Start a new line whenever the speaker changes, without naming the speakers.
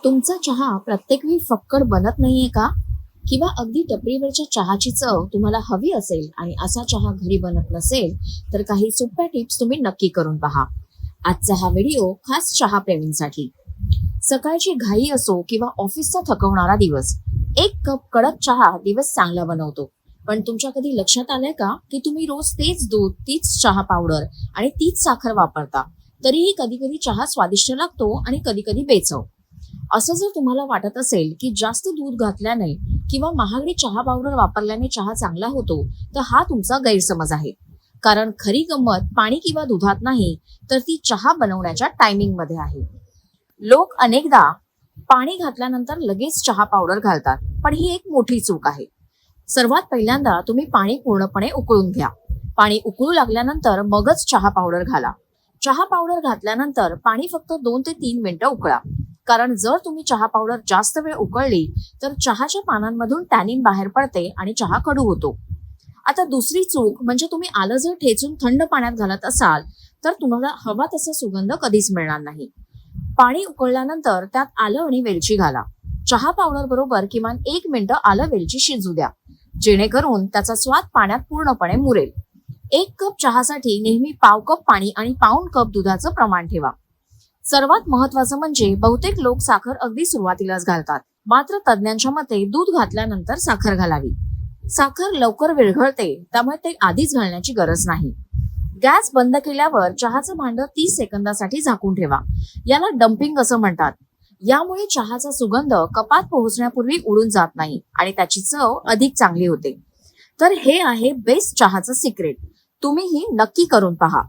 तुमचा चहा प्रत्येक वेळी फक्कड बनत नाहीये का? किंवा अगदी टपरीवरच्या चहाची चव तुम्हाला हवी असेल आणि असा चहा घरी बनत नसेल, तर काही सोप्या टिप्स तुम्ही नक्की करून पहा. आजचा हा व्हिडिओ खास चहा प्रेमींसाठी. सकाळची घाई असो किंवा ऑफिसचा थकवणारा दिवस, एक कप कडक चहा दिवस चांगला बनवतो. पण तुमच्या कधी लक्षात आलंय का की तुम्ही रोज तेच दूध, तीच चहा पावडर आणि तीच साखर वापरता, तरीही कधी कधी चहा स्वादिष्ट लागतो आणि कधी कधी बेचव. असं जर तुम्हाला वाटत असेल की जास्त दूध घातल्याने किंवा महागडी चहा पावडर वापरल्याने चहा चांगला होतो, तर हा तुमचा गैरसमज आहे. कारण खरी गंमत पाणी किंवा दुधात नाही, तर ती चहा बनवण्याच्या टायमिंग मध्ये आहे. लोक अनेकदा पाणी घातल्यानंतर लगेच चहा पावडर घालतात, पण ही एक मोठी चूक आहे. सर्वात पहिल्यांदा तुम्ही पाणी पूर्णपणे उकळून घ्या. पाणी उकळू लागल्यानंतर मगच चहा पावडर घाला. चहा पावडर घातल्यानंतर पाणी फक्त 2 ते 3 मिनिटं उकळा. कारण जर तुम्ही चहा पावडर जास्त वेळ उकळली, तर चहाच्या पानांमधून टॅनिन बाहेर पडते आणि चहा कडू होतो. आता दुसरी चूक म्हणजे तुम्ही आलं जर ठेचून थंड पाण्यात घालत असाल, तर तुम्हाला हवा तसा सुगंध कधीच मिळणार नाही. पाणी उकळल्यानंतर त्यात आलं आणि वेलची घाला. चहा पावडर बरोबर किमान 1 मिनिट आलं वेलची शिजू द्या, जेणेकरून त्याचा स्वाद पाण्यात पूर्णपणे मुरेल. 1 कप चहासाठी नेहमी पाव कप पाणी आणि पाऊण कप दुधाचं प्रमाण ठेवा. सर्वात महत्वाचं म्हणजे बहुतेक लोक साखर अगदी सुरुवातीलाच घालतात, मात्र तज्ञांच्या मते दूध घातल्यानंतर साखर घालावी. साखर लवकर विरघळते, त्यामुळे ते आधीच घालण्याची गरज नाही. गॅस बंद केल्यावर चहाचं भांड 30 सेकंदासाठी झाकून ठेवा. याला डम्पिंग असं म्हणतात. यामुळे चहाचा सुगंध कपात पोहोचण्यापूर्वी उडून जात नाही आणि त्याची चव अधिक चांगली होते. तर हे आहे बेस्ट चहाचं सिक्रेट. तुम्हीही नक्की करून पहा.